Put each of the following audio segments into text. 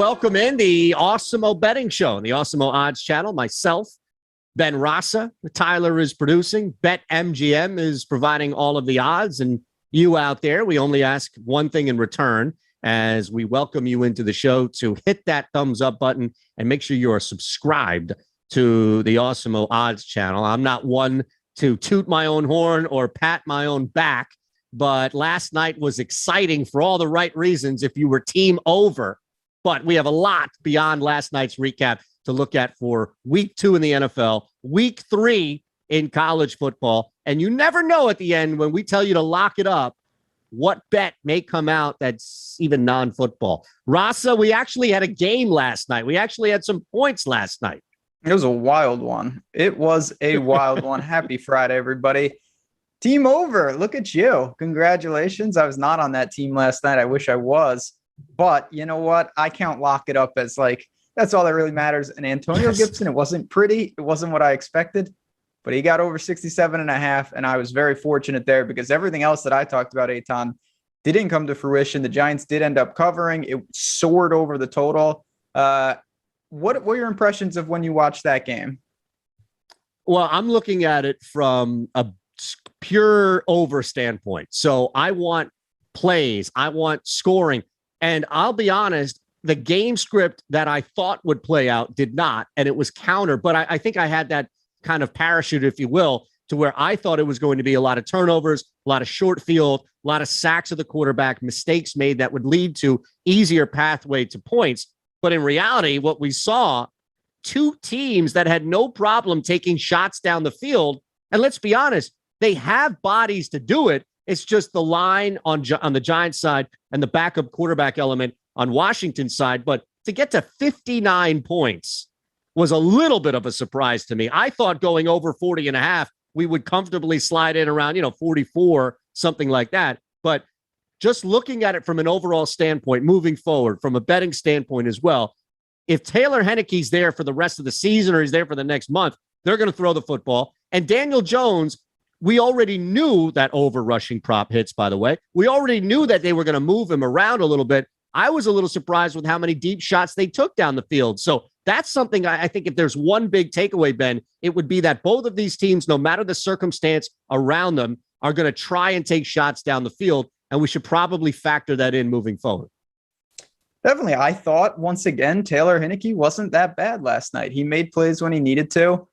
welcome in the Awesemo betting show, the Awesemo odds channel. Myself, Ben Rasa, Tyler is producing. BetMGM is providing all of the odds, and you out there, we only ask one thing in return as we welcome you into the show to hit that thumbs up button and make sure you are subscribed to the Awesemo odds channel. I'm not one to toot my own horn or pat my own back, but last night was exciting for all the right reasons if you were team over. But we have a lot beyond last night's recap to look at for week 2 in the NFL, week 3 in college football. And you never know at the end when we tell you to lock it up, what bet may come out that's even non-football. Rasa, we actually had a game last night. We actually had some points last night. It was a wild one. It was a wild one. Happy Friday, everybody. Team over. Look at you. Congratulations. I was not on that team last night. I wish I was. But you know what? I count lock it up as like, that's all that really matters. And Antonio Gibson, it wasn't pretty. It wasn't what I expected, but he got over 67.5. And I was very fortunate there because everything else that I talked about, Eitan, didn't come to fruition. The Giants did end up covering. It soared over the total. What were your impressions of when you watched that game? Well, I'm looking at it from a pure over standpoint. So I want plays. I want scoring. And I'll be honest, the game script that I thought would play out did not, and it was counter. But I think I had that kind of parachute, if you will, to where I thought it was going to be a lot of turnovers, a lot of short field, a lot of sacks of the quarterback, mistakes made that would lead to easier pathway to points. But in reality, what we saw, two teams that had no problem taking shots down the field. And let's be honest, they have bodies to do it. It's just the line on the Giants side and the backup quarterback element on Washington's side. But to get to 59 points was a little bit of a surprise to me. I thought going over 40.5, we would comfortably slide in around, 44, something like that. But just looking at it from an overall standpoint, moving forward, from a betting standpoint as well, if Taylor Heinicke's there for the rest of the season or he's there for the next month, they're going to throw the football. And Daniel Jones, we already knew that over rushing prop hits, by the way. We already knew that they were going to move him around a little bit. I was a little surprised with how many deep shots they took down the field. So that's something I think if there's one big takeaway, Ben, it would be that both of these teams, no matter the circumstance around them, are going to try and take shots down the field. And we should probably factor that in moving forward. Definitely. I thought, once again, Taylor Heinicke wasn't that bad last night. He made plays when he needed to.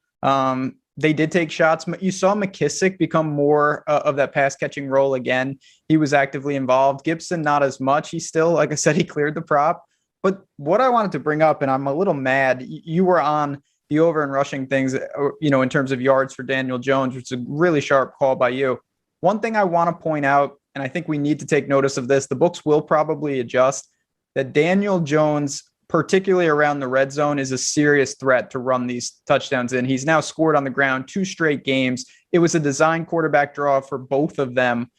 They did take shots. You saw McKissick become more of that pass-catching role again. He was actively involved. Gibson, not as much. He still, like I said, he cleared the prop. But what I wanted to bring up, and I'm a little mad, you were on the over and rushing things, in terms of yards for Daniel Jones, which is a really sharp call by you. One thing I want to point out, and I think we need to take notice of this, the books will probably adjust, that Daniel Jones, particularly around the red zone, is a serious threat to run these touchdowns in. He's now scored on the ground 2 straight games. It was a design quarterback draw for both of them.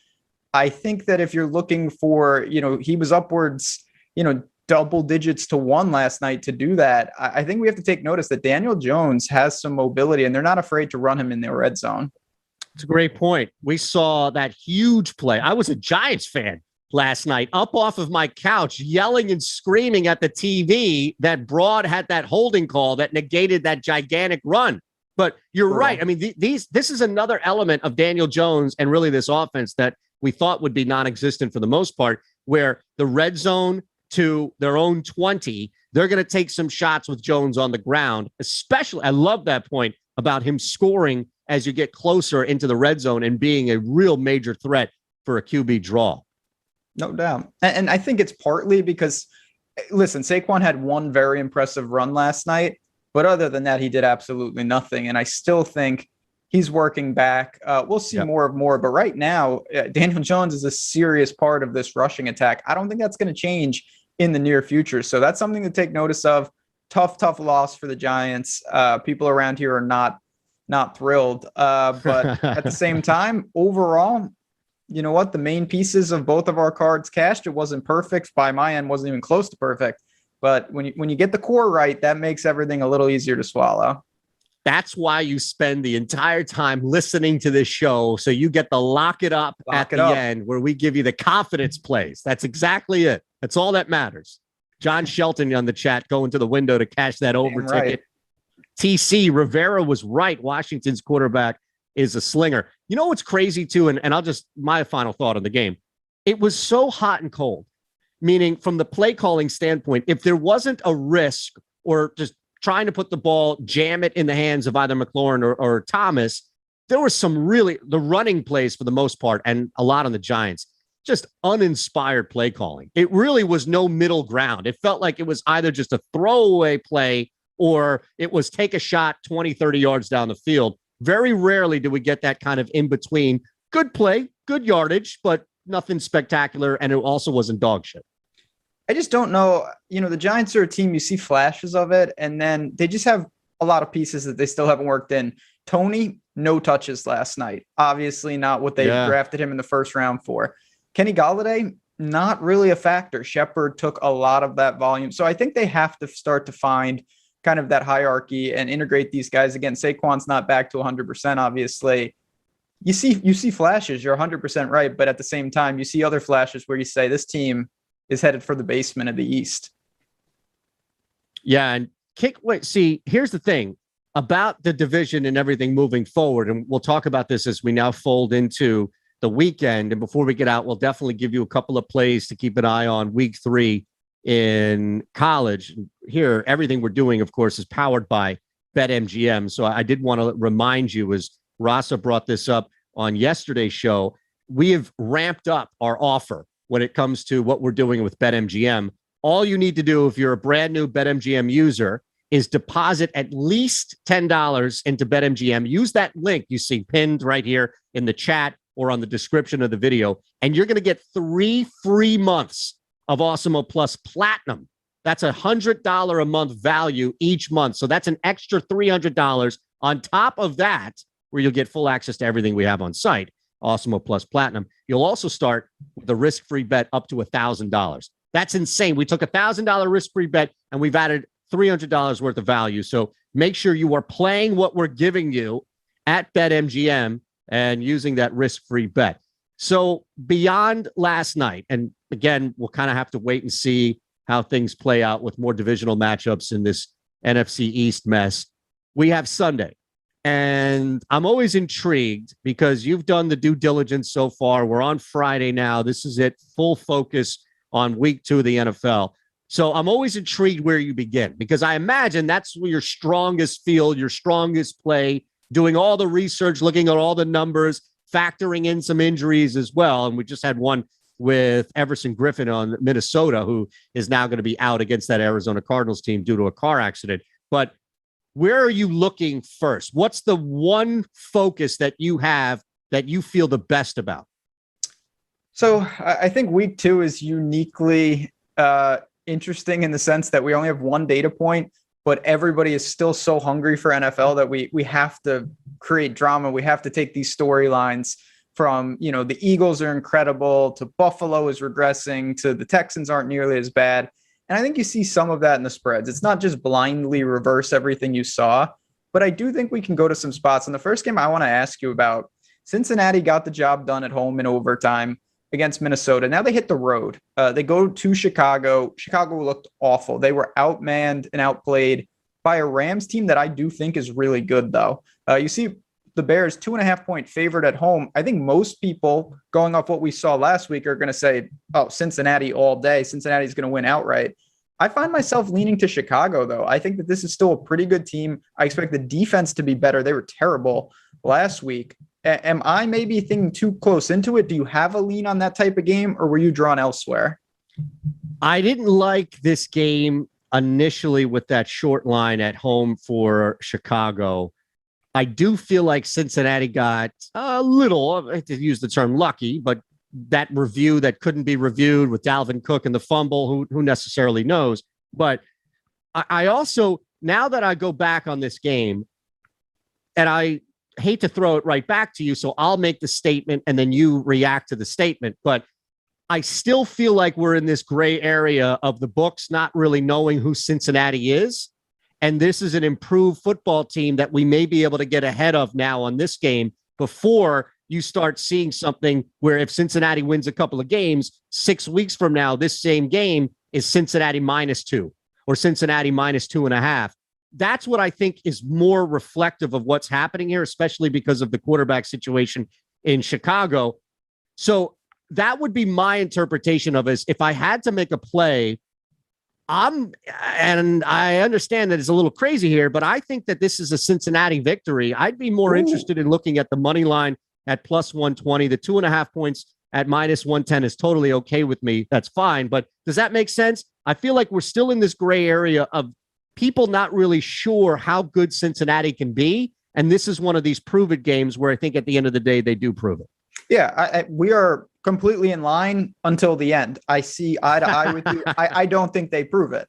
I think that if you're looking for, he was upwards, double digits to 1 last night to do that. I think we have to take notice that Daniel Jones has some mobility and they're not afraid to run him in the red zone. It's a great point. We saw that huge play. I was a Giants fan last night, up off of my couch, yelling and screaming at the TV that Broad had that holding call that negated that gigantic run. But you're right. I mean, this is another element of Daniel Jones and really this offense that we thought would be non-existent for the most part, where the red zone to their own 20, they're going to take some shots with Jones on the ground. Especially, I love that point about him scoring as you get closer into the red zone and being a real major threat for a QB draw. No doubt. And I think it's partly because, listen, Saquon had one very impressive run last night, but other than that, he did absolutely nothing. And I still think he's working back. We'll see more, but right now, Daniel Jones is a serious part of this rushing attack. I don't think that's going to change in the near future. So that's something to take notice of. Tough loss for the Giants. People around here are not thrilled. But at the same time, overall, you know what? The main pieces of both of our cards cashed. It wasn't perfect. By my end, wasn't even close to perfect. But when you get the core right, that makes everything a little easier to swallow. That's why you spend the entire time listening to this show. So you get the lock it up at the end where we give you the confidence plays. That's exactly it. That's all that matters. John Shelton on the chat going to the window to cash that over Damn right. ticket. TC Rivera was right. Washington's quarterback is a slinger. You know what's crazy too, and I'll just my final thought on the game. It was so hot and cold, meaning from the play calling standpoint, if there wasn't a risk or just trying to put the ball, jam it in the hands of either McLaurin or Thomas, there was some really the running plays for the most part, and a lot on the Giants. Just uninspired play calling. It really was no middle ground. It felt like it was either just a throwaway play or it was take a shot 20, 30 yards down the field. Very rarely do we get that kind of in between. Good play, good yardage, but nothing spectacular. And it also wasn't dog shit. I just don't know. The Giants are a team, you see flashes of it, and then they just have a lot of pieces that they still haven't worked in. Tony, no touches last night. Obviously not what they drafted him in the first round for. Kenny Golladay, not really a factor. Shepard took a lot of that volume. So I think they have to start to find kind of that hierarchy and integrate these guys. Again, Saquon's not back to 100%, obviously. You see flashes, you're 100% right. But at the same time, you see other flashes where you say this team is headed for the basement of the East. Yeah, and here's the thing about the division and everything moving forward. And we'll talk about this as we now fold into the weekend. And before we get out, we'll definitely give you a couple of plays to keep an eye on week 3 in college. Here, everything we're doing, of course, is powered by BetMGM. So I did want to remind you, as Rasa brought this up on yesterday's show, we have ramped up our offer when it comes to what we're doing with BetMGM. All you need to do if you're a brand new BetMGM user is deposit at least $10 into BetMGM. Use that link you see pinned right here in the chat or on the description of the video, and you're going to get 3 free months of Awesemo Plus Platinum. That's $100 a month value each month. So that's an extra $300 on top of that, where you'll get full access to everything we have on site, Awesemo Plus Platinum. You'll also start with a risk-free bet up to $1,000. That's insane. We took $1,000 risk-free bet and we've added $300 worth of value. So make sure you are playing what we're giving you at BetMGM and using that risk-free bet. So beyond last night, and again, we'll kind of have to wait and see how things play out with more divisional matchups in this NFC East mess. We have Sunday, and I'm always intrigued because you've done the due diligence so far. We're on Friday now. This is it, full focus on week 2 of the NFL. So I'm always intrigued where you begin, because I imagine that's where your strongest field, your strongest play, doing all the research, looking at all the numbers, factoring in some injuries as well. And we just had one with Everson Griffin on Minnesota, who is now going to be out against that Arizona Cardinals team due to a car accident. But where are you looking first? What's the one focus that you have that you feel the best about? So I think week 2 is uniquely interesting in the sense that we only have one data point, but everybody is still so hungry for NFL that we have to create drama. We have to take these storylines from, the Eagles are incredible to Buffalo is regressing to the Texans aren't nearly as bad. And I think you see some of that in the spreads. It's not just blindly reverse everything you saw, but I do think we can go to some spots. In the first game I want to ask you about, Cincinnati got the job done at home in overtime against Minnesota. Now they hit the road. They go to Chicago. Chicago looked awful. They were outmanned and outplayed by a Rams team that I do think is really good, though. You see the Bears 2.5-point favorite at home. I think most people, going off what we saw last week, are going to say, oh, Cincinnati all day. Cincinnati's going to win outright. I find myself leaning to Chicago, though. I think that this is still a pretty good team. I expect the defense to be better. They were terrible last week. Am I maybe thinking too close into it? Do you have a lean on that type of game, or were you drawn elsewhere? I didn't like this game initially with that short line at home for Chicago. I do feel like Cincinnati got a little, to use the term lucky, but that review that couldn't be reviewed with Dalvin Cook and the fumble, who necessarily knows. But I also, now that I go back on this game, and I hate to throw it right back to you, so I'll make the statement and then you react to the statement, but I still feel like we're in this gray area of the books not really knowing who Cincinnati is. And this is an improved football team that we may be able to get ahead of now on this game before you start seeing something where if Cincinnati wins a couple of games, 6 weeks from now, this same game is Cincinnati -2 or Cincinnati -2.5. That's what I think is more reflective of what's happening here, especially because of the quarterback situation in Chicago. So that would be my interpretation of it. If I had to make a play, and I understand that it's a little crazy here, but I think that this is a Cincinnati victory. I'd be more interested in looking at the money line at +120. The 2.5 points at -110 is totally okay with me. That's fine. But does that make sense? I feel like we're still in this gray area of people not really sure how good Cincinnati can be. And this is one of these prove it games where I think at the end of the day, they do prove it. Yeah, we are completely in line until the end. I see eye to eye with you. I don't think they prove it.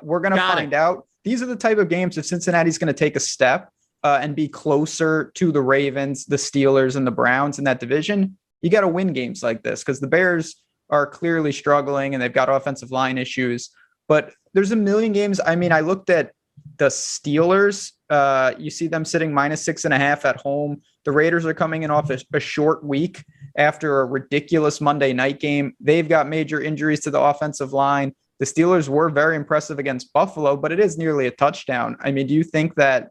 We're going to find out. These are the type of games if Cincinnati's going to take a step and be closer to the Ravens, the Steelers, and the Browns in that division, you got to win games like this because the Bears are clearly struggling and they've got offensive line issues. But there's a million games. I mean, I looked at the Steelers. You see them sitting -6.5 at home. The Raiders are coming in off a short week after a ridiculous Monday night game. They've got major injuries to the offensive line. The Steelers were very impressive against Buffalo, but it is nearly a touchdown. I mean, do you think that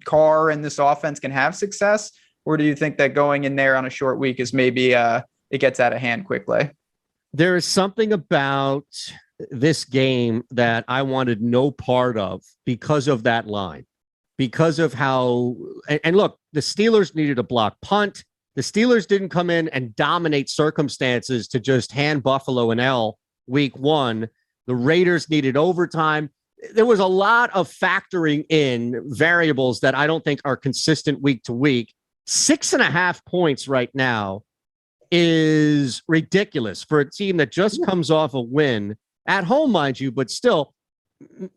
Carr and this offense can have success? Or do you think that going in there on a short week is maybe it gets out of hand quickly? There is something about this game that I wanted no part of because of that line, because of how, and look, the Steelers needed a block punt. The Steelers didn't come in and dominate circumstances to just hand Buffalo an L week one. The Raiders needed overtime. There was a lot of factoring in variables that I don't think are consistent week to week. 6.5 points right now is ridiculous for a team that just comes off a win at home, mind you, but still,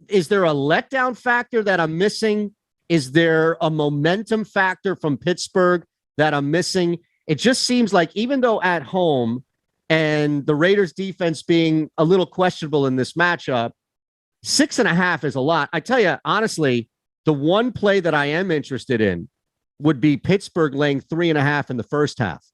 is there a letdown factor that I'm missing? Is there a momentum factor from Pittsburgh that I'm missing? It just seems like even though at home and the Raiders defense being a little questionable in this matchup, 6.5 is a lot. I tell you, honestly, the one play that I am interested in would be Pittsburgh laying 3.5 in the first half.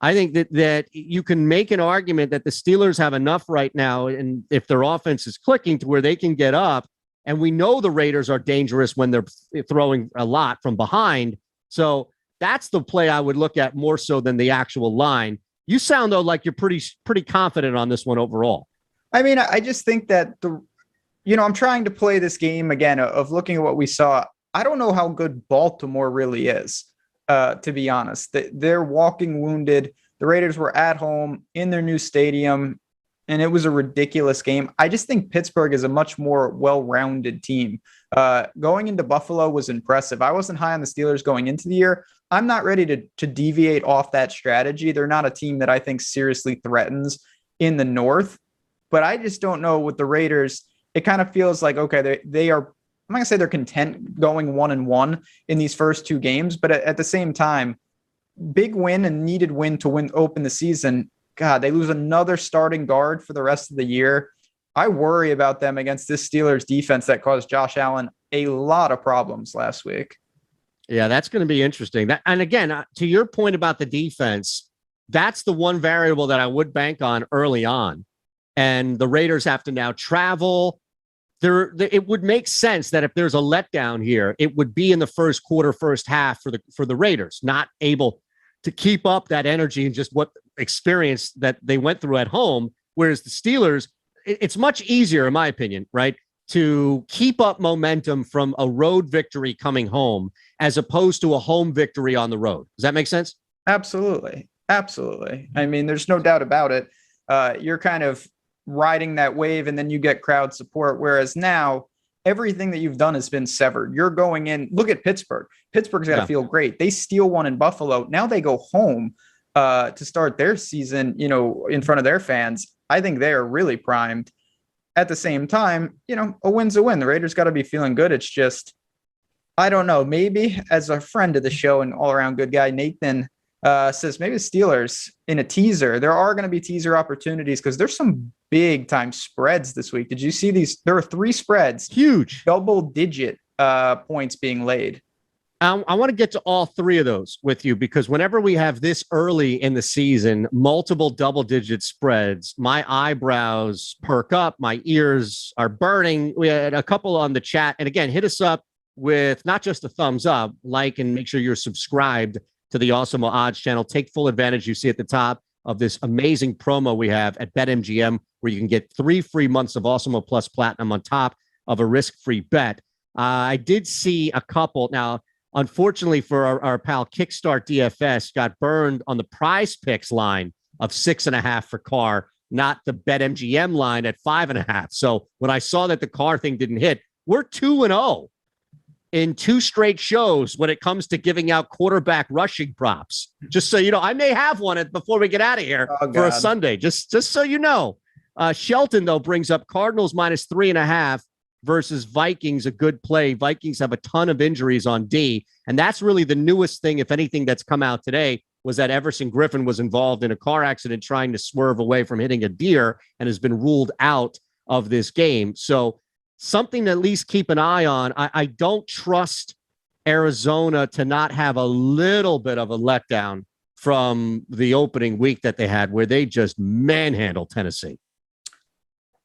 I think that you can make an argument that the Steelers have enough right now, and if their offense is clicking to where they can get up, and we know the Raiders are dangerous when they're throwing a lot from behind. So that's the play I would look at more so than the actual line. You sound, though, like you're pretty confident on this one overall. I mean, I just think that I'm trying to play this game again of looking at what we saw. I don't know how good Baltimore really is. To be honest, they're walking wounded. The Raiders were at home in their new stadium, and it was a ridiculous game. I just think Pittsburgh is a much more well-rounded team. Going into Buffalo was impressive. I wasn't high on the Steelers going into the year. I'm not ready to deviate off that strategy. They're not a team that I think seriously threatens in the North, but I just don't know with the Raiders. It kind of feels like, okay, they are, I'm not gonna say they're content going 1-1 in these first two games, but at the same time, big win and needed win to open the season. God, they lose another starting guard for the rest of the year. I worry about them against this Steelers defense that caused Josh Allen a lot of problems last week. Yeah, that's going to be interesting. And again, to your point about the defense, that's the one variable that I would bank on early on. And the Raiders have to now travel. It would make sense that if there's a letdown here, it would be in the first quarter, first half for the Raiders, not able to keep up that energy and just what experience that they went through at home. Whereas the Steelers, it's much easier, in my opinion, right, to keep up momentum from a road victory coming home as opposed to a home victory on the road. Does that make sense? Absolutely. Absolutely. I mean, there's no doubt about it. You're kind of riding that wave and then you get crowd support. Whereas now everything that you've done has been severed. You're going in. Look at Pittsburgh. Pittsburgh's got to feel great. They steal one in Buffalo. Now they go home to start their season, in front of their fans. I think they are really primed. At the same time, a win's a win. The Raiders got to be feeling good. It's just, I don't know, maybe as a friend of the show and all around good guy, Nathan says maybe the Steelers in a teaser. There are going to be teaser opportunities because there's some big time spreads this week. Did you see these? There are 3 spreads, huge, double-digit points being laid. I want to get to all three of those with you because whenever we have this early in the season, multiple double-digit spreads, my eyebrows perk up, my ears are burning. We had a couple on the chat. And again, hit us up with not just a thumbs up, like and make sure you're subscribed to the Awesemo Odds channel. Take full advantage. You see at the top of this amazing promo we have at BetMGM where you can get 3 free months of Awesemo Plus Platinum on top of a risk-free bet. I did see a couple. Now, unfortunately for our pal Kickstart DFS, got burned on the Prize Picks line of 6.5 for Carr, not the BetMGM line at 5.5. So when I saw that the Carr thing didn't hit, we're 2-0 in 2 straight shows when it comes to giving out quarterback rushing props. Just so you know, I may have one before we get out of here for a Sunday. Just so you know. Shelton though brings up Cardinals minus 3.5. versus Vikings, a good play. Vikings have a ton of injuries on D, and that's really the newest thing, if anything, that's come out today, was that Everson Griffin was involved in a car accident trying to swerve away from hitting a deer and has been ruled out of this game. So something to at least keep an eye on. I don't trust Arizona to not have a little bit of a letdown from the opening week that they had where they just manhandled Tennessee.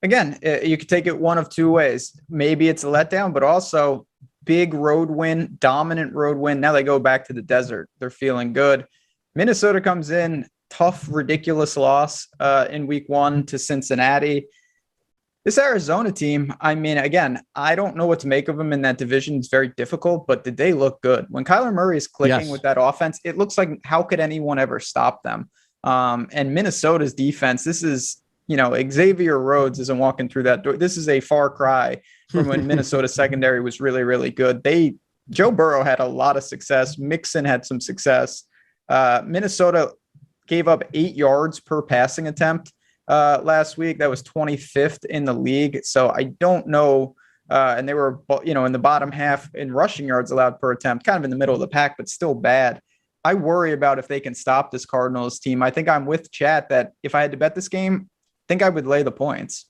Again, you could take it one of two ways. Maybe it's a letdown, but also big road win, dominant road win. Now they go back to the desert. They're feeling good. Minnesota comes in, tough, ridiculous loss in week 1 to Cincinnati. This Arizona team, I mean, again, I don't know what to make of them in that division. It's very difficult, but did they look good? When Kyler Murray is clicking with that offense, it looks like how could anyone ever stop them? And Minnesota's defense, this is, Xavier Rhodes isn't walking through that door. This is a far cry from when Minnesota secondary was really, really good. Joe Burrow had a lot of success. Mixon had some success. Minnesota gave up 8 yards per passing attempt last week. That was 25th in the league. So I don't know. And they were, in the bottom half in rushing yards allowed per attempt, kind of in the middle of the pack, but still bad. I worry about if they can stop this Cardinals team. I think I'm with Chat that if I had to bet this game, I think I would lay the points.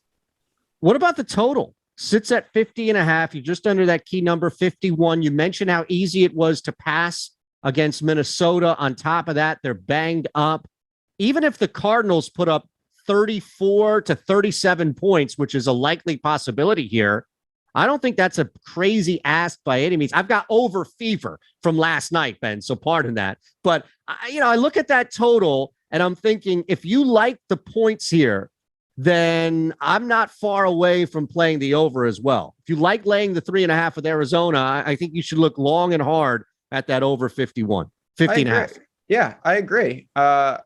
What about the total? Sits at 50.5. You're just under that key number, 51. You mentioned how easy it was to pass against Minnesota. On top of that, they're banged up. Even if the Cardinals put up 34 to 37 points, which is a likely possibility here, I don't think that's a crazy ask by any means. I've got over fever from last night, Ben, so pardon that. But, I look at that total and I'm thinking if you like the points here, then I'm not far away from playing the over as well. If you like laying the 3.5 with Arizona, I think you should look long and hard at that over 50 and a half. Yeah, I agree. I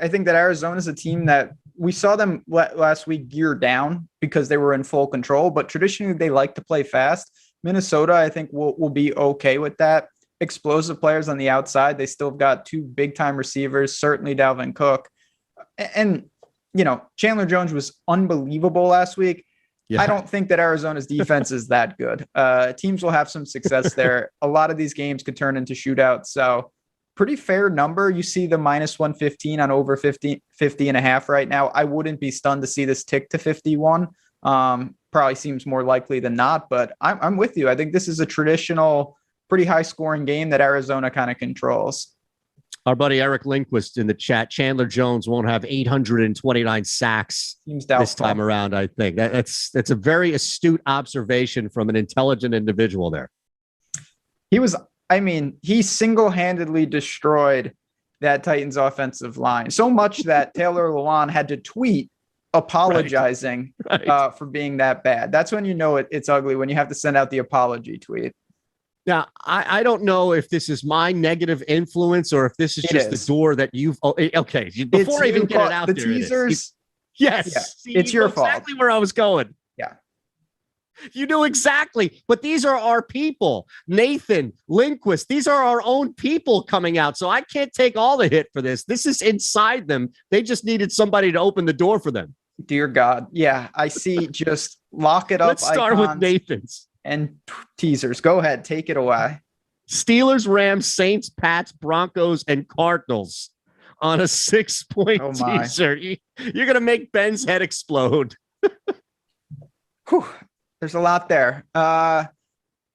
think that Arizona is a team that we saw them last week gear down because they were in full control, but traditionally they like to play fast. Minnesota, I think will be okay with that. Explosive players on the outside. They still got 2 big time receivers, certainly Dalvin Cook. And Chandler Jones was unbelievable last week. Yeah. I don't think that Arizona's defense is that good. Teams will have some success there. A lot of these games could turn into shootouts. So pretty fair number. You see the minus 115 on over 50.5 right now. I wouldn't be stunned to see this tick to 51. Probably seems more likely than not, but I'm with you. I think this is a traditional, pretty high scoring game that Arizona kind of controls. Our buddy Eric Lindquist in the chat. Chandler Jones won't have 829 sacks this time around. I think that's a very astute observation from an intelligent individual there. He single-handedly destroyed that Titans offensive line so much that Taylor Lewan had to tweet apologizing for being that bad. That's when you know it's ugly, when you have to send out the apology tweet. Now, I don't know if this is my negative influence or if this is just the door that you've. Okay, before I even get it out there, the teasers. Yes, yeah, see, it's your fault. Exactly where I was going. Yeah, you knew exactly. But these are our people, Nathan Lindquist. These are our own people coming out. So I can't take all the hit for this. This is inside them. They just needed somebody to open the door for them. Dear God, yeah, I see. Just lock it up. Let's start with Nathan's. And teasers. Go ahead. Take it away. Steelers, Rams, Saints, Pats, Broncos, and Cardinals on a 6-point teaser. You're going to make Ben's head explode. There's a lot there. Got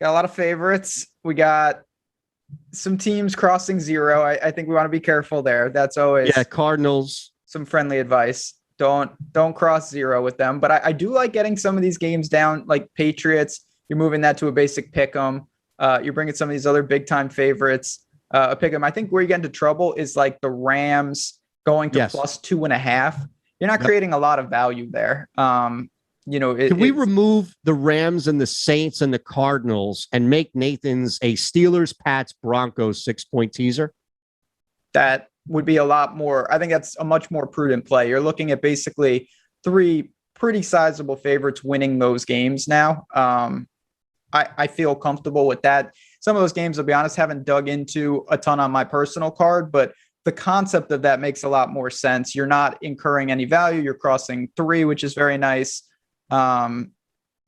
a lot of favorites. We got some teams crossing zero. I think we want to be careful there. That's always Cardinals. Some friendly advice. Don't cross zero with them. But I do like getting some of these games down, like Patriots. You're moving that to a basic pick 'em. You're bringing some of these other big time favorites. A pick 'em. I think where you get into trouble is like the Rams going to plus 2.5. You're not creating a lot of value there. Can we remove the Rams and the Saints and the Cardinals and make Nathan's a Steelers, Pats, Broncos 6-point teaser? That would be a lot more. I think that's a much more prudent play. You're looking at basically 3 pretty sizable favorites winning those games now. I feel comfortable with that. Some of those games, I'll be honest, haven't dug into a ton on my personal card, but the concept of that makes a lot more sense. You're not incurring any value. You're crossing 3, which is very nice. Then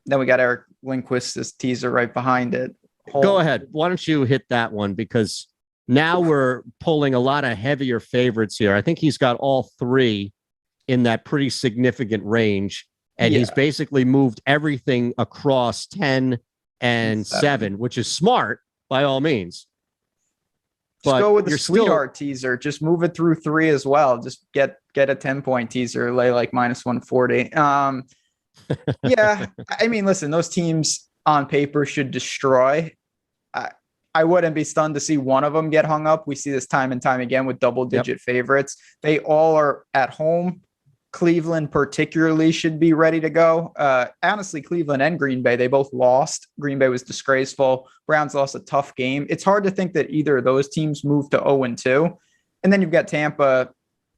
we got Eric Lindquist's teaser right behind it. Go ahead. Why don't you hit that one? Because now we're pulling a lot of heavier favorites here. I think he's got all 3 in that pretty significant range. And he's basically moved everything across 10 and 7, which is smart by all means. Just go with the sweetheart teaser. Just move it through 3 as well. Just get a 10-point teaser, lay like minus 140. Yeah, I mean, listen, those teams on paper should destroy. I wouldn't be stunned to see one of them get hung up. We see this time and time again with double-digit favorites. They all are at home. Cleveland particularly should be ready to go. Honestly, Cleveland and Green Bay, they both lost. Green Bay was disgraceful. Browns lost a tough game. It's hard to think that either of those teams moved to 0-2. And then you've got Tampa.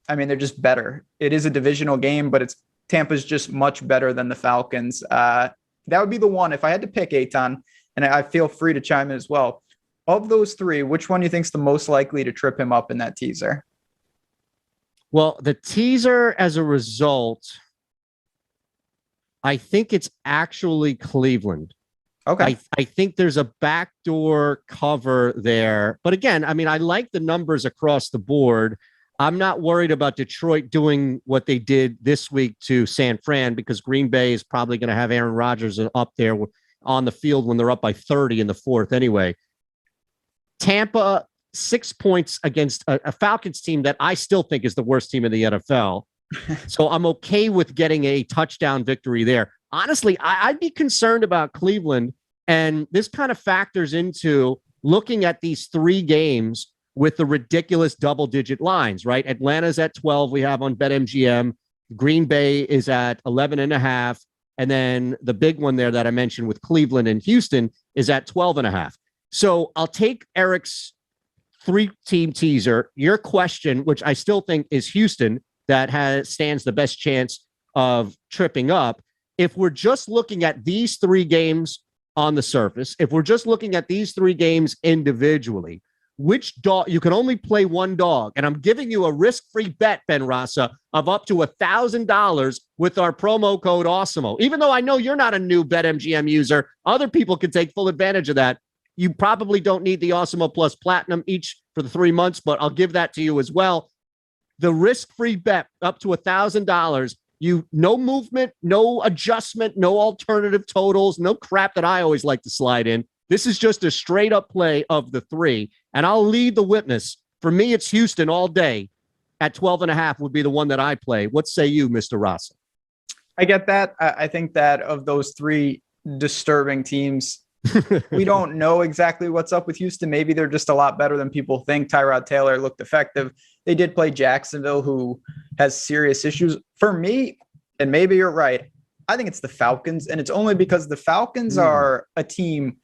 I mean, they're just better. It is a divisional game, but Tampa's just much better than the Falcons. That would be the one. If I had to pick, Eitan, and I feel free to chime in as well, of those 3, which one do you think is the most likely to trip him up in that teaser? Well, the teaser as a result, I think it's actually Cleveland. Okay. I think there's a backdoor cover there. But again, I mean, I like the numbers across the board. I'm not worried about Detroit doing what they did this week to San Fran because Green Bay is probably going to have Aaron Rodgers up there on the field when they're up by 30 in the 4th anyway. Tampa, 6 points against a Falcons team that I still think is the worst team in the NFL. So I'm okay with getting a touchdown victory there. Honestly, I'd be concerned about Cleveland, and this kind of factors into looking at these 3 games with the ridiculous double-digit lines, right? Atlanta's at 12, we have on BetMGM. Green Bay is at 11.5. And then the big one there that I mentioned with Cleveland and Houston is at 12.5. So I'll take Eric's 3-team teaser. Your question, which I still think is Houston, that stands the best chance of tripping up. If we're just looking at these 3 games on the surface, if we're just looking at these 3 games individually, which dog, you can only play one dog. And I'm giving you a risk-free bet, Ben Rasa, of up to $1,000 with our promo code Awesemo. Even though I know you're not a new BetMGM user, other people can take full advantage of that. You probably don't need the Awesemo Plus Platinum each for the 3 months, but I'll give that to you as well. The risk-free bet up to $1,000. No movement, no adjustment, no alternative totals, no crap that I always like to slide in. This is just a straight up play of the 3. And I'll lead the witness. For me, it's Houston all day at 12.5 would be the one that I play. What say you, Mr. Rossi? I get that. I think that of those 3 disturbing teams, we don't know exactly what's up with Houston. Maybe they're just a lot better than people think. Tyrod Taylor looked effective. They did play Jacksonville, who has serious issues. For me, and maybe you're right, I think it's the Falcons. And it's only because the Falcons are a team,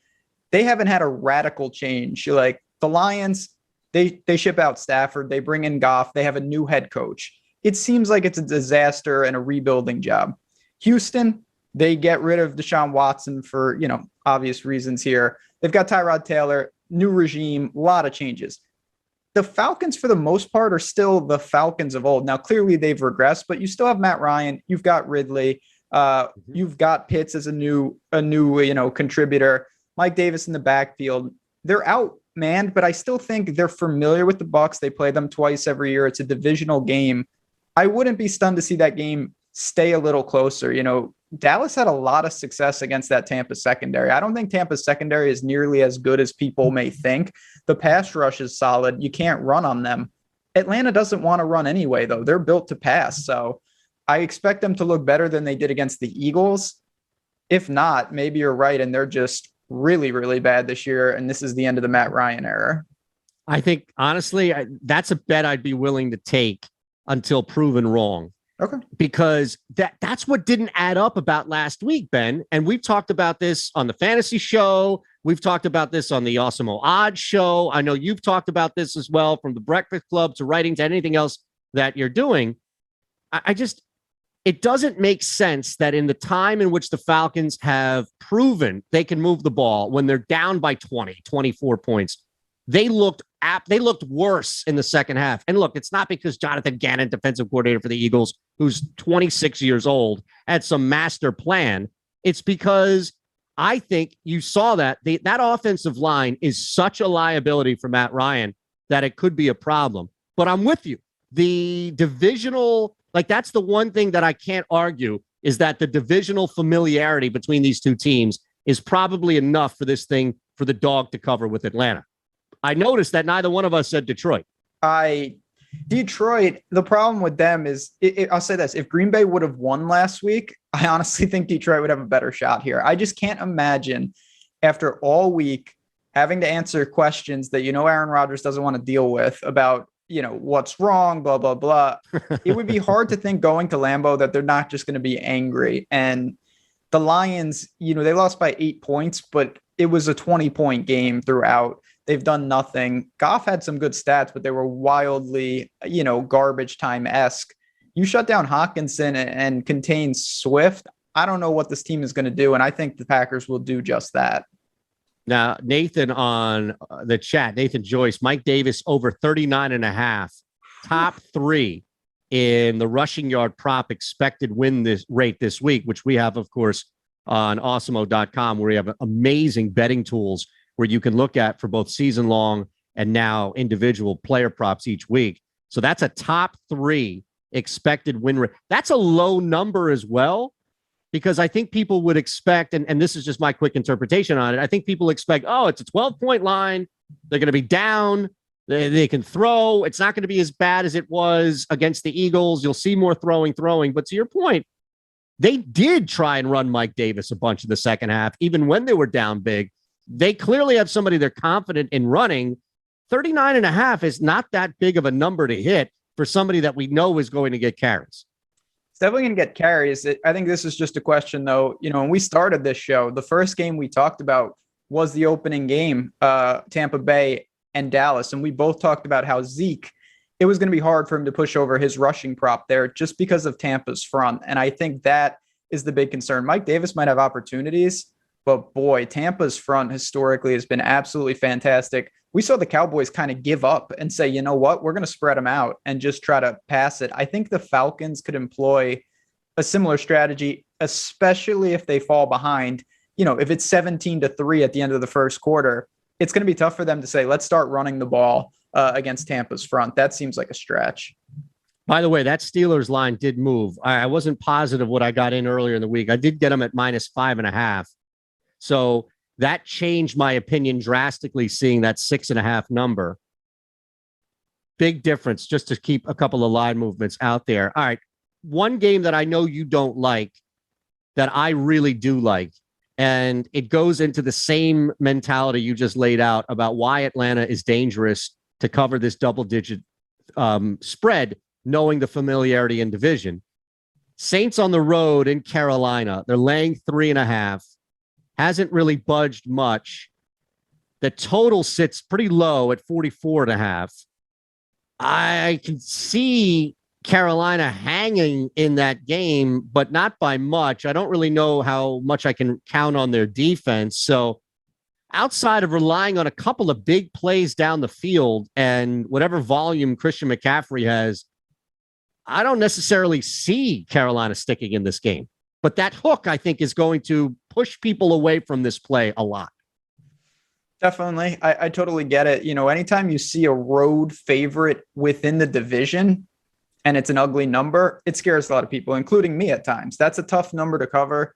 they haven't had a radical change. Like the Lions, they ship out Stafford. They bring in Goff. They have a new head coach. It seems like it's a disaster and a rebuilding job. Houston, they get rid of Deshaun Watson for, obvious reasons here. They've got Tyrod Taylor, new regime, a lot of changes. The Falcons, for the most part, are still the Falcons of old. Now, clearly they've regressed, but you still have Matt Ryan. You've got Ridley. You've got Pitts as a new contributor. Mike Davis in the backfield. They're outmanned, but I still think they're familiar with the Bucs. They play them twice every year. It's a divisional game. I wouldn't be stunned to see that game stay a little closer. Dallas had a lot of success against that Tampa secondary. I don't think Tampa's secondary is nearly as good as people may think. The pass rush is solid. You can't run on them. Atlanta doesn't want to run anyway, though. They're built to pass. So I expect them to look better than they did against the Eagles. If not, maybe you're right, and they're just really, really bad this year, and this is the end of the Matt Ryan era. I think, honestly, that's a bet I'd be willing to take until proven wrong. Okay. Because that's what didn't add up about last week, Ben. And we've talked about this on the fantasy show. We've talked about this on the Awesemo Odds show. I know you've talked about this as well, from the Breakfast Club to writing to anything else that you're doing. It doesn't make sense that in the time in which the Falcons have proven they can move the ball when they're down by 20, 24 points, they looked worse in the second half. And look, it's not because Jonathan Gannon, defensive coordinator for the Eagles, who's 26 years old, had some master plan. It's because I think you saw that that offensive line is such a liability for Matt Ryan that it could be a problem. But I'm with you. The divisional, that's the one thing that I can't argue, is that the divisional familiarity between these two teams is probably enough for this thing, for the dog to cover with Atlanta. I noticed that neither one of us said Detroit. Detroit, the problem with them is, I'll say this, if Green Bay would have won last week, I honestly think Detroit would have a better shot here. I just can't imagine, after all week, having to answer questions that Aaron Rodgers doesn't want to deal with about, what's wrong, blah, blah, blah. It would be hard to think going to Lambeau that they're not just going to be angry. And the Lions, they lost by 8 points, but it was a 20-point game throughout. They've done nothing. Goff had some good stats, but they were wildly, garbage time-esque. You shut down Hawkinson and contain Swift, I don't know what this team is going to do, and I think the Packers will do just that. Now, Nathan on the chat, Nathan Joyce, Mike Davis over 39.5, top 3 in the rushing yard prop expected win rate this week, which we have, of course, on awesemo.com, where we have amazing betting tools where you can look at for both season long and now individual player props each week. So that's a top 3 expected win rate. That's a low number as well, because I think people would expect, and this is just my quick interpretation on it, I think people expect, it's a 12-point line. They're going to be down. They can throw. It's not going to be as bad as it was against the Eagles. You'll see more throwing. But to your point, they did try and run Mike Davis a bunch in the second half, even when they were down big. They clearly have somebody they're confident in running. 39.5 is not that big of a number to hit for somebody that we know is going to get carries. It's definitely going to get carries. I think this is just a question, though. When we started this show, the first game we talked about was the opening game, Tampa Bay and Dallas. And we both talked about how Zeke, it was going to be hard for him to push over his rushing prop there just because of Tampa's front. And I think that is the big concern. Mike Davis might have opportunities, but boy, Tampa's front historically has been absolutely fantastic. We saw the Cowboys kind of give up and say, you know what, we're going to spread them out and just try to pass it. I think the Falcons could employ a similar strategy, especially if they fall behind. If it's 17-3 at the end of the first quarter, it's going to be tough for them to say, let's start running the ball against Tampa's front. That seems like a stretch. By the way, that Steelers line did move. I wasn't positive what I got in earlier in the week. I did get them at -5.5. So that changed my opinion drastically, seeing that 6.5 number. Big difference, just to keep a couple of line movements out there. All right. One game that I know you don't like, that I really do like, and it goes into the same mentality you just laid out about why Atlanta is dangerous to cover this double-digit spread, knowing the familiarity in division. Saints on the road in Carolina. They're laying 3.5. Hasn't really budged much. The total sits pretty low at 44.5. I can see Carolina hanging in that game, but not by much. I don't really know how much I can count on their defense. So outside of relying on a couple of big plays down the field and whatever volume Christian McCaffrey has, I don't necessarily see Carolina sticking in this game. But that hook, I think, is going to push people away from this play a lot. Definitely. I totally get it. Anytime you see a road favorite within the division, and it's an ugly number, it scares a lot of people, including me at times. That's a tough number to cover.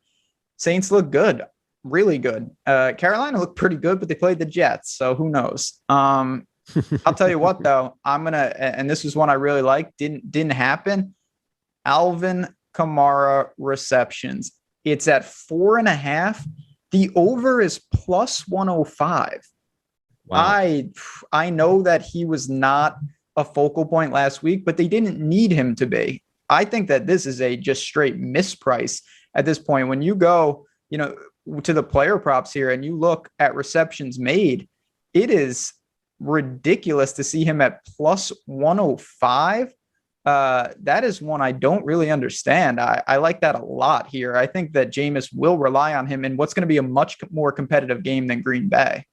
Saints look good, really good. Carolina looked pretty good, but they played the Jets, so who knows? I'll tell you what, though, and this was one I really liked, didn't happen. Alvin Kamara receptions. It's at 4.5. The over is plus 105. Wow. I know that he was not a focal point last week, but they didn't need him to be. I think that this is a just straight misprice at this point. When you go, to the player props here and you look at receptions made, it is ridiculous to see him at plus 105. That is one I don't really understand. I like that a lot here. I think that Jameis will rely on him in what's going to be a much more competitive game than Green Bay.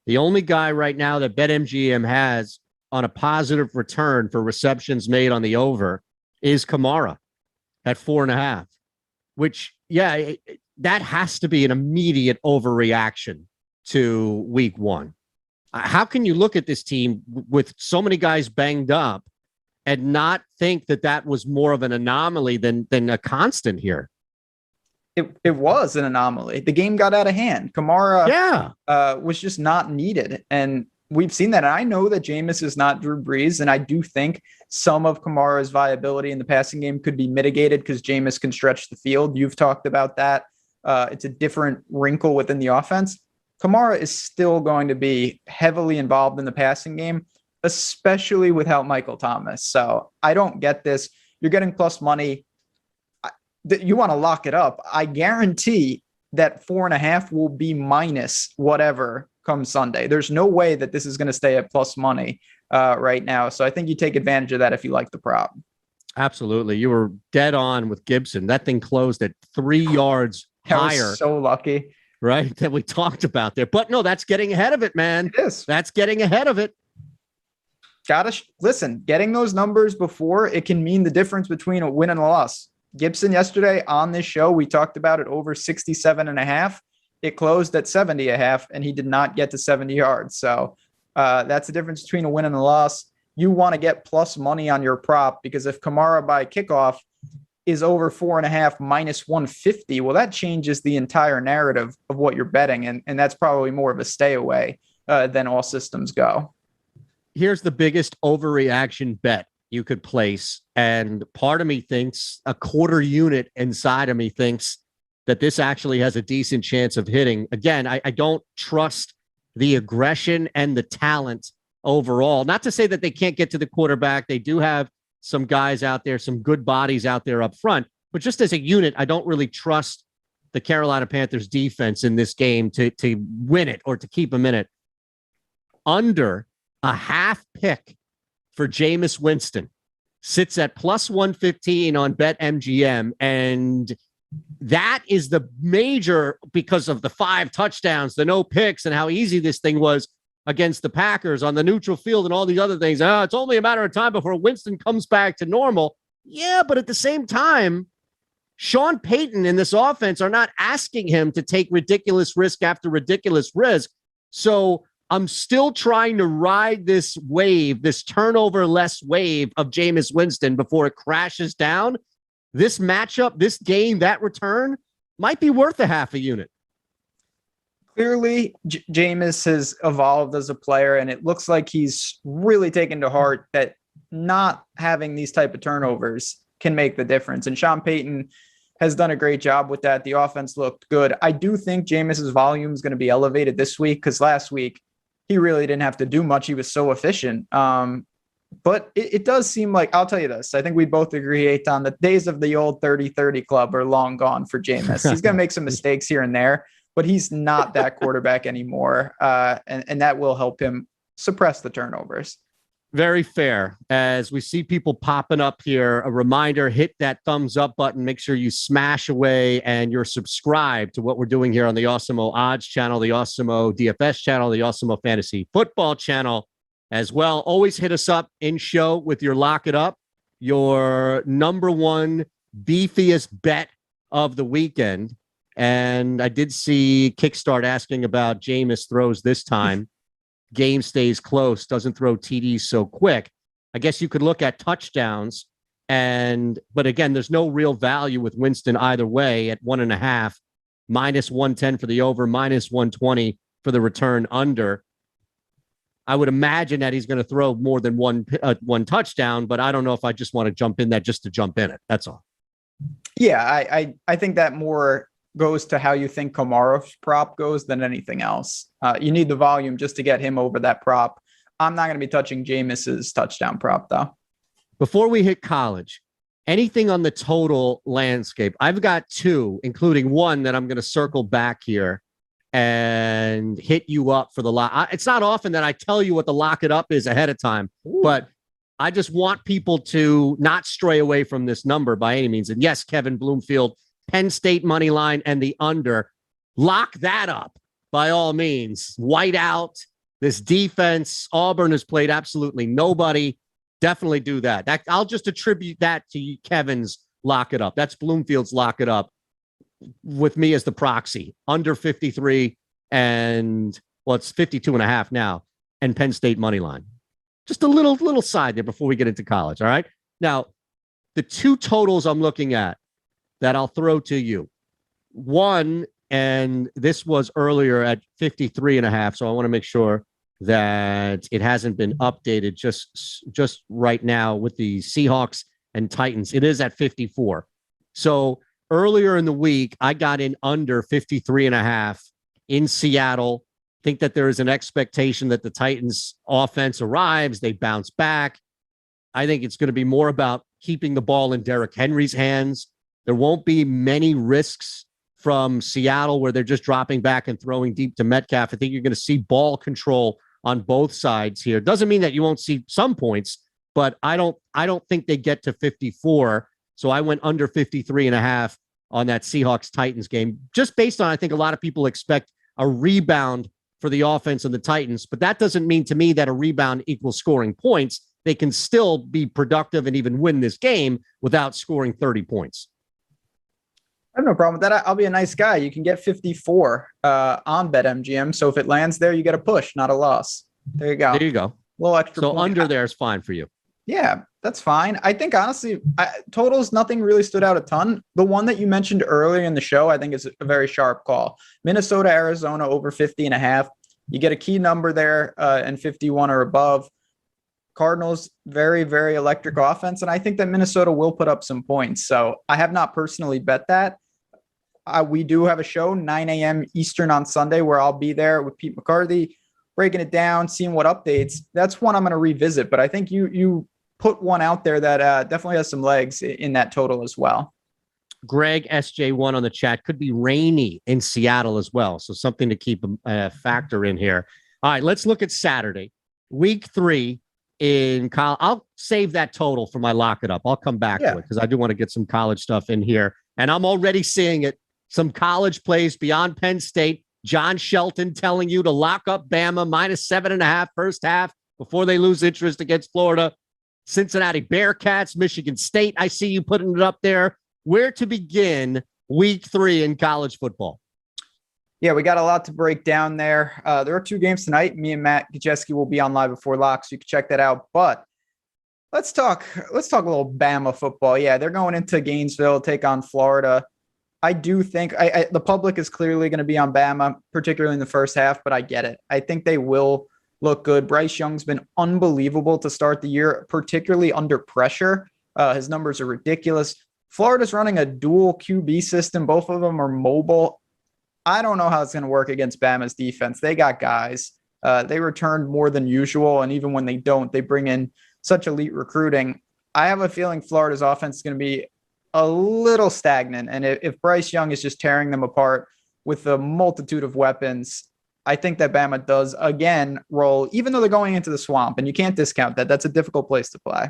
The only guy right now that BetMGM has on a positive return for receptions made on the over is Kamara at 4.5, which, that has to be an immediate overreaction to week one. How can you look at this team with so many guys banged up and not think that was more of an anomaly than a constant here? It was an anomaly. The game got out of hand. Kamara was just not needed. And we've seen that. And I know that Jameis is not Drew Brees. And I do think some of Kamara's viability in the passing game could be mitigated because Jameis can stretch the field. You've talked about that. It's a different wrinkle within the offense. Kamara is still going to be heavily involved in the passing game, especially without Michael Thomas. So I don't get this. You're getting plus money. You want to lock it up. I guarantee that 4.5 will be minus whatever come Sunday. There's no way that this is going to stay at plus money right now. So I think you take advantage of that if you like the prop. Absolutely. You were dead on with Gibson. That thing closed at 3 yards higher. Was so lucky. Right. That we talked about there. But no, that's getting ahead of it, man. It is. That's getting ahead of it. Listen, getting those numbers before, it can mean the difference between a win and a loss. Gibson yesterday on this show, we talked about it over 67.5. It closed at 70.5, and he did not get to 70 yards. So that's the difference between a win and a loss. You want to get plus money on your prop because if Kamara by kickoff is over 4.5 minus 150, well, that changes the entire narrative of what you're betting. And that's probably more of a stay away than all systems go. Here's the biggest overreaction bet you could place. And part of me thinks, a quarter unit inside of me thinks that this actually has a decent chance of hitting. Again, I don't trust the aggression and the talent overall. Not to say that they can't get to the quarterback. They do have some guys out there, some good bodies out there up front. But just as a unit, I don't really trust the Carolina Panthers defense in this game to win it or to keep them in it. Under a half pick for Jameis Winston sits at plus 115 on BetMGM. And that is the major, because of the 5 touchdowns, the no picks, and how easy this thing was against the Packers on the neutral field and all the other things. It's only a matter of time before Winston comes back to normal. Yeah, but at the same time, Sean Payton and this offense are not asking him to take ridiculous risk after ridiculous risk. So I'm still trying to ride this wave, this turnover-less wave of Jameis Winston before it crashes down. This matchup, this game, that return might be worth a half a unit. Clearly, Jameis has evolved as a player, and it looks like he's really taken to heart that not having these type of turnovers can make the difference. And Sean Payton has done a great job with that. The offense looked good. I do think Jameis's volume is going to be elevated this week because last week he really didn't have to do much. He was so efficient. But it does seem like, I'll tell you this, I think we both agree, Eitan, the days of the old 30-30 club are long gone for Jameis. He's going to make some mistakes here and there, but he's not that quarterback anymore. And that will help him suppress the turnovers. Very fair. As we see people popping up here, a reminder, hit that thumbs up button. Make sure you smash away and you're subscribed to what we're doing here on the Awesemo Odds channel, the Awesemo DFS channel, the Awesemo Fantasy Football channel as well. Always hit us up in show with your lock it up, your number one beefiest bet of the weekend. And I did see Kickstart asking about Jameis throws this time. Game stays close, doesn't throw TDs so quick. I guess you could look at touchdowns. But again, there's no real value with Winston either way at 1.5, minus 110 for the over, minus 120 for the return under. I would imagine that he's going to throw more than one touchdown, but I don't know if I just want to jump in that just to jump in it. That's all. Yeah, I think that more goes to how you think Kamara's prop goes than anything else. You need the volume just to get him over that prop. I'm not going to be touching Jameis's touchdown prop, though. Before we hit college, anything on the total landscape? I've got two, including one that I'm going to circle back here and hit you up for the lock. It's not often that I tell you what the lock it up is ahead of time, but I just want people to not stray away from this number by any means. And yes, Kevin Bloomfield, Penn State money line and the under. Lock that up by all means. White out. This defense, Auburn has played absolutely nobody. Definitely do that. I'll just attribute that to Kevin's lock it up. That's Bloomfield's lock it up with me as the proxy. Under 53 and, well, it's 52.5 now, and Penn State money line. Just a little side there before we get into college. All right. Now, the two totals I'm looking at that I'll throw to you. One, and this was earlier at 53.5. So I want to make sure that it hasn't been updated just right now with the Seahawks and Titans. It is at 54. So earlier in the week, I got in under 53.5 in Seattle. Think that there is an expectation that the Titans offense arrives. They bounce back. I think it's going to be more about keeping the ball in Derrick Henry's hands. There won't be many risks from Seattle where they're just dropping back and throwing deep to Metcalf. I think you're going to see ball control on both sides here. Doesn't mean that you won't see some points, but I don't think they get to 54. So I went under 53.5 on that Seahawks Titans game, just based on, I think a lot of people expect a rebound for the offense and the Titans, but that doesn't mean to me that a rebound equals scoring points. They can still be productive and even win this game without scoring 30 points. I have no problem with that. I'll be a nice guy. You can get 54 on BetMGM. So if it lands there, you get a push, not a loss. There you go. There you go. A little extra. So under there is fine for you. Yeah, that's fine. I think honestly, totals, nothing really stood out a ton. The one that you mentioned earlier in the show, I think is a very sharp call. Minnesota, Arizona over 50.5. You get a key number there and 51 or above. Cardinals, very, very electric offense. And I think that Minnesota will put up some points. So I have not personally bet that. We do have a show, 9 a.m. Eastern on Sunday, where I'll be there with Pete McCarthy, breaking it down, seeing what updates. That's one I'm going to revisit. But I think you put one out there that definitely has some legs in that total as well. Greg SJ1 on the chat. Could be rainy in Seattle as well. So something to keep a factor in here. All right, let's look at Saturday. Week 3 in college. I'll save that total for my lock it up. I'll come back to it because I do want to get some college stuff in here. And I'm already seeing it. Some college plays beyond Penn State. John Shelton telling you to lock up Bama minus 7.5 first half before they lose interest against Florida. Cincinnati Bearcats, Michigan State. I see you putting it up there. Where to begin week 3 in college football? Yeah, we got a lot to break down there. There are 2 games tonight. Me and Matt Gajewski will be on live before lock, so you can check that out. But let's talk a little Bama football. Yeah, they're going into Gainesville, take on Florida. I do think the public is clearly going to be on Bama, particularly in the first half, but I get it. I think they will look good. Bryce Young's been unbelievable to start the year, particularly under pressure. His numbers are ridiculous. Florida's running a dual QB system. Both of them are mobile. I don't know how it's going to work against Bama's defense. They got guys. They returned more than usual, and even when they don't, they bring in such elite recruiting. I have a feeling Florida's offense is going to be a little stagnant, and if Bryce Young is just tearing them apart with a multitude of weapons, I think that Bama does, again, roll, even though they're going into the swamp, and you can't discount that. That's a difficult place to play.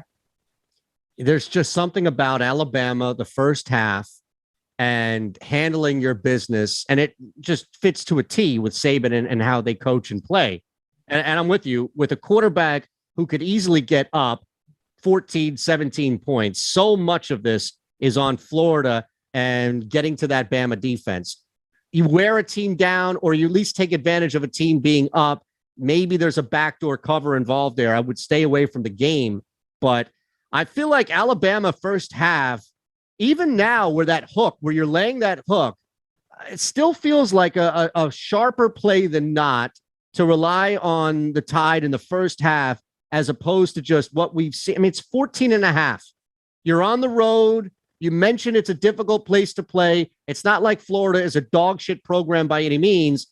There's just something about Alabama, the first half, and handling your business, and it just fits to a T with Saban and how they coach and play. And I'm with you, with a quarterback who could easily get up 14, 17 points. So much of this is on Florida and getting to that Bama defense. You wear a team down, or you at least take advantage of a team being up. Maybe there's a backdoor cover involved there. I would stay away from the game. But I feel like Alabama first half, even now where that hook, where you're laying that hook, it still feels like a sharper play than not to rely on the Tide in the first half, as opposed to just what we've seen. I mean, it's 14 and a half. You're on the road. You mentioned it's a difficult place to play. It's not like Florida is a dog shit program by any means.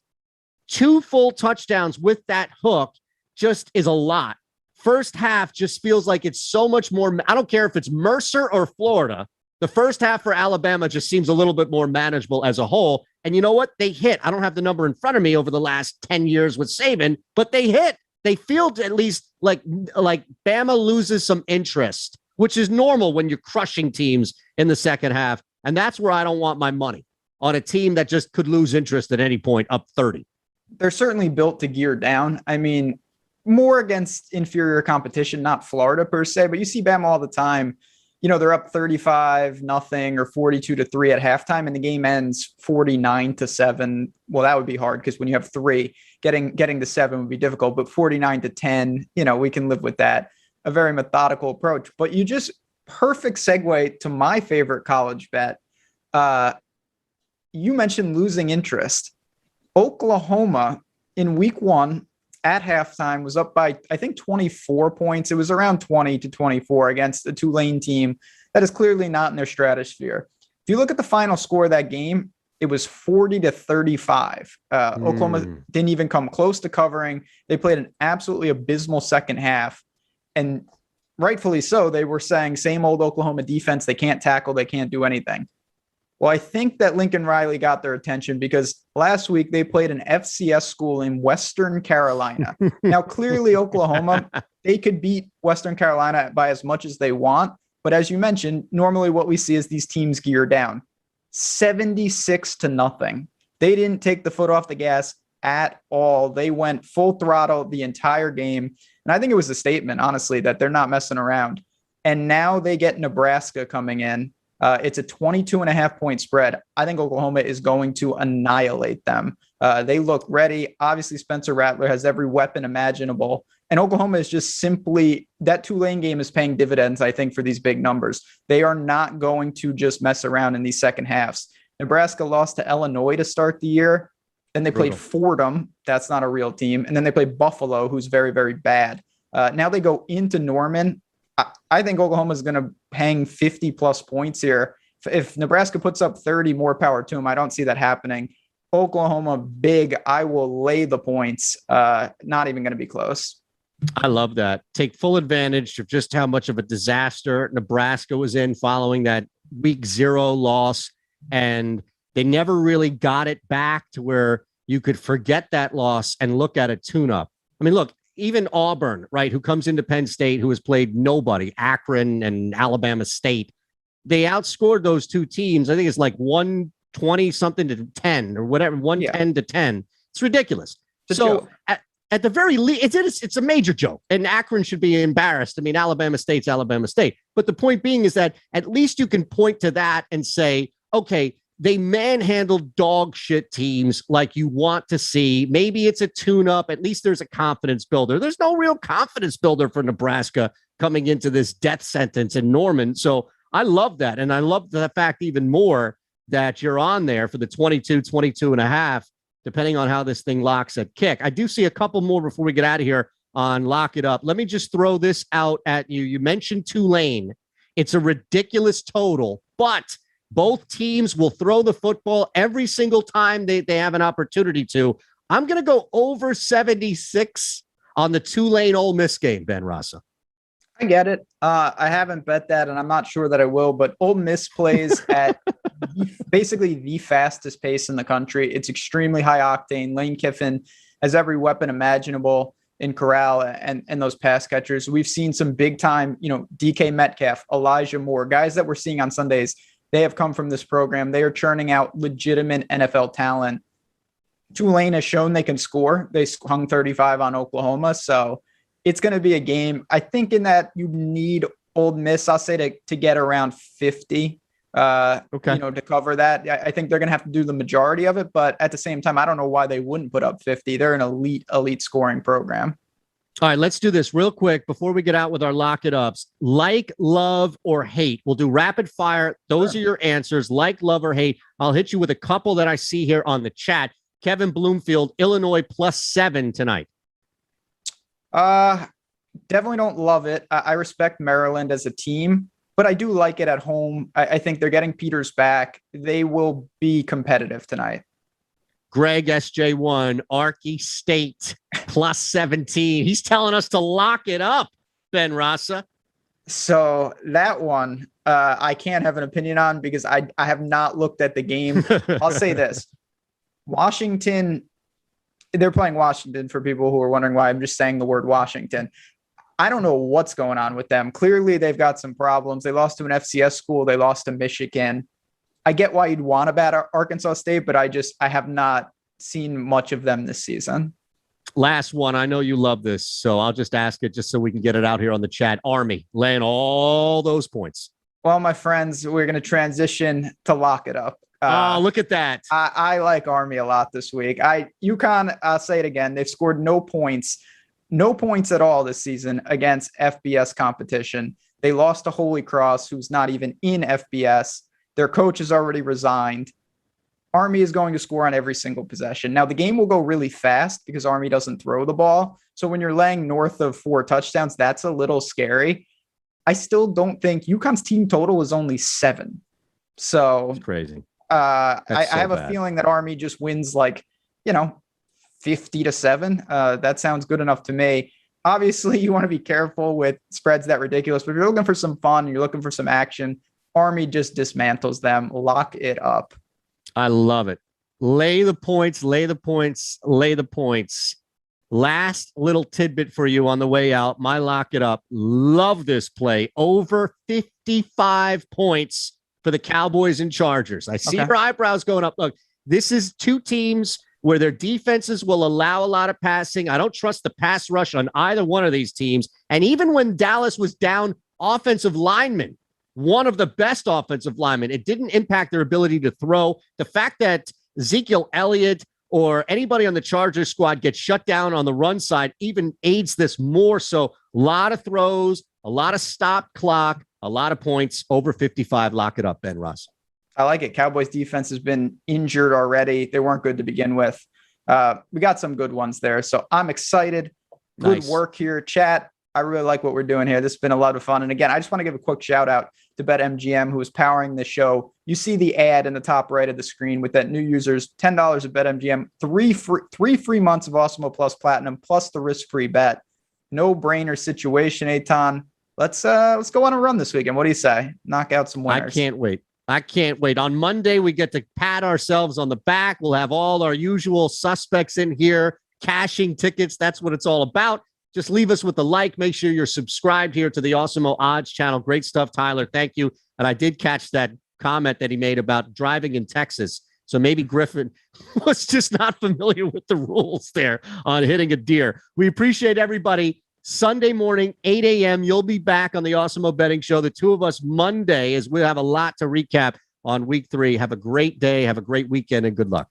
2 full touchdowns with that hook just is a lot. First half just feels like it's so much more. I don't care if it's Mercer or Florida. The first half for Alabama just seems a little bit more manageable as a whole. And you know what? They hit. I don't have the number in front of me over the last 10 years with Saban, but they hit. They feel at least like Bama loses some interest, which is normal when you're crushing teams in the second half. And that's where I don't want my money, on a team that just could lose interest at any point up 30. They're certainly built to gear down. I mean, more against inferior competition, not Florida per se, but you see Bama all the time. You know, they're up 35-0 or 42-3 at halftime, and the game ends 49-7. Well, that would be hard because when you have 3, getting to 7 would be difficult, but 49-10, you know, we can live with that. A very methodical approach. But you just perfect segue to my favorite college bet. You mentioned losing interest. Oklahoma in week 1 at halftime was up by, I think, 24 points. It was around 20-24 against a Tulane team that is clearly not in their stratosphere. If you look at the final score of that game, it was 40-35. Oklahoma didn't even come close to covering. They played an absolutely abysmal second half. And rightfully so, they were saying same old Oklahoma defense. They can't tackle. They can't do anything. Well, I think that Lincoln Riley got their attention because last week they played an FCS school in Western Carolina. Now, clearly Oklahoma, they could beat Western Carolina by as much as they want. But as you mentioned, normally what we see is these teams gear down. 76-0. They didn't take the foot off the gas at all. They went full throttle the entire game. And I think it was a statement, honestly, that they're not messing around. And now they get Nebraska coming in. It's a 22.5-point spread. I think Oklahoma is going to annihilate them. They look ready. Obviously, Spencer Rattler has every weapon imaginable. And Oklahoma is just simply, that Tulane game is paying dividends, I think, for these big numbers. They are not going to just mess around in these second halves. Nebraska lost to Illinois to start the year. Then they played Fordham. That's not a real team. And then they played Buffalo, who's very, very bad. Now they go into Norman. I think Oklahoma is going to hang 50-plus points here. If Nebraska puts up 30, more power to them. I don't see that happening. Oklahoma, big. I will lay the points. Not even going to be close. I love that. Take full advantage of just how much of a disaster Nebraska was in following that week 0 loss. And they never really got it back to where you could forget that loss and look at a tune-up. I mean, look, even Auburn, right, who comes into Penn State, who has played nobody, Akron and Alabama State, they outscored those two teams. I think it's like 120-something to 10 or whatever, 110 to 10. It's ridiculous. So at the very least, it's a major joke, and Akron should be embarrassed. I mean, Alabama State's Alabama State. But the point being is that at least you can point to that and say, okay, they manhandled dog shit teams like you want to see. Maybe it's a tune-up. At least there's a confidence builder. There's no real confidence builder for Nebraska coming into this death sentence in Norman. So I love that. And I love the fact even more that you're on there for the 22 and a half, depending on how this thing locks at kick. I do see a couple more before we get out of here on Lock It Up. Let me just throw this out at you. You mentioned Tulane. It's a ridiculous total, but both teams will throw the football every single time they have an opportunity to. I'm going to go over 76 on the Tulane Ole Miss game, Ben Rasa. I get it. I haven't bet that, and I'm not sure that I will, but Ole Miss plays at basically the fastest pace in the country. It's extremely high octane. Lane Kiffin has every weapon imaginable in Corral and those pass catchers. We've seen some big time, DK Metcalf, Elijah Moore, guys that we're seeing on Sundays. They have come from this program. They are churning out legitimate NFL talent. Tulane has shown they can score. They hung 35 on Oklahoma. So it's going to be a game. I think in that you need Ole Miss, I'll say to get around 50, to cover that. I think they're going to have to do the majority of it. But at the same time, I don't know why they wouldn't put up 50. They're an elite scoring program. All right, let's do this real quick before we get out with our lock it ups. Like, love, or hate. We'll do rapid fire. Those are your answers. Like, love, or hate. I'll hit you with a couple that I see here on the chat. Kevin Bloomfield, Illinois +7 tonight. Definitely don't love it. I respect Maryland as a team, but I do like it at home. I think they're getting Peters back. They will be competitive tonight. Greg SJ1, Arky State +17. He's telling us to lock it up, Ben Rasa. So that one, I can't have an opinion on because I have not looked at the game. I'll say this. Washington, they're playing Washington for people who are wondering why I'm just saying the word Washington. I don't know what's going on with them. Clearly, they've got some problems. They lost to an FCS school. They lost to Michigan. I get why you'd want to bat Arkansas State, but I have not seen much of them this season. Last one. I know you love this, so I'll just ask it just so we can get it out here on the chat. Army laying all those points. Well, my friends, we're going to transition to lock it up. Look at that. I like Army a lot this week. UConn, I'll say it again. They've scored no points at all this season against FBS competition. They lost to Holy Cross, who's not even in FBS. Their coach has already resigned. Army is going to score on every single possession. Now, the game will go really fast because Army doesn't throw the ball. So when you're laying north of 4 touchdowns, that's a little scary. I still don't think UConn's team total is only 7. So it's crazy. I have a feeling that Army just wins 50-7. That sounds good enough to me. Obviously, you want to be careful with spreads that ridiculous, but if you're looking for some fun, you're looking for some action, Army just dismantles them. Lock it up. I love it. Lay the points, lay the points, lay the points. Last little tidbit for you on the way out. My lock it up. Love this play. Over 55 points for the Cowboys and Chargers. I see your eyebrows going up. Look, this is two teams where their defenses will allow a lot of passing. I don't trust the pass rush on either one of these teams. And even when Dallas was down offensive linemen, one of the best offensive linemen, it didn't impact their ability to throw. The fact that Ezekiel Elliott or anybody on the Chargers squad gets shut down on the run side even aids this more. So a lot of throws, a lot of stop clock, a lot of points, over 55. Lock it up, Ben Ross. I like it. Cowboys defense has been injured already. They weren't good to begin with. We got some good ones there. So I'm excited. Good work here, chat. I really like what we're doing here. This has been a lot of fun. And again, I just want to give a quick shout out to BetMGM, who is powering the show. You see the ad in the top right of the screen with that new users, $10 at BetMGM, three free months of Awesemo Plus Platinum, plus the risk-free bet. No brainer situation, Eitan. Let's go on a run this weekend. What do you say? Knock out some winners. I can't wait. On Monday, we get to pat ourselves on the back. We'll have all our usual suspects in here, cashing tickets. That's what it's all about. Just leave us with a like. Make sure you're subscribed here to the Awesemo Odds channel. Great stuff, Tyler. Thank you. And I did catch that comment that he made about driving in Texas. So maybe Griffin was just not familiar with the rules there on hitting a deer. We appreciate everybody. Sunday morning, 8 a.m., you'll be back on the Awesemo Betting Show. The two of us Monday, as we have a lot to recap on week 3. Have a great day. Have a great weekend, and good luck.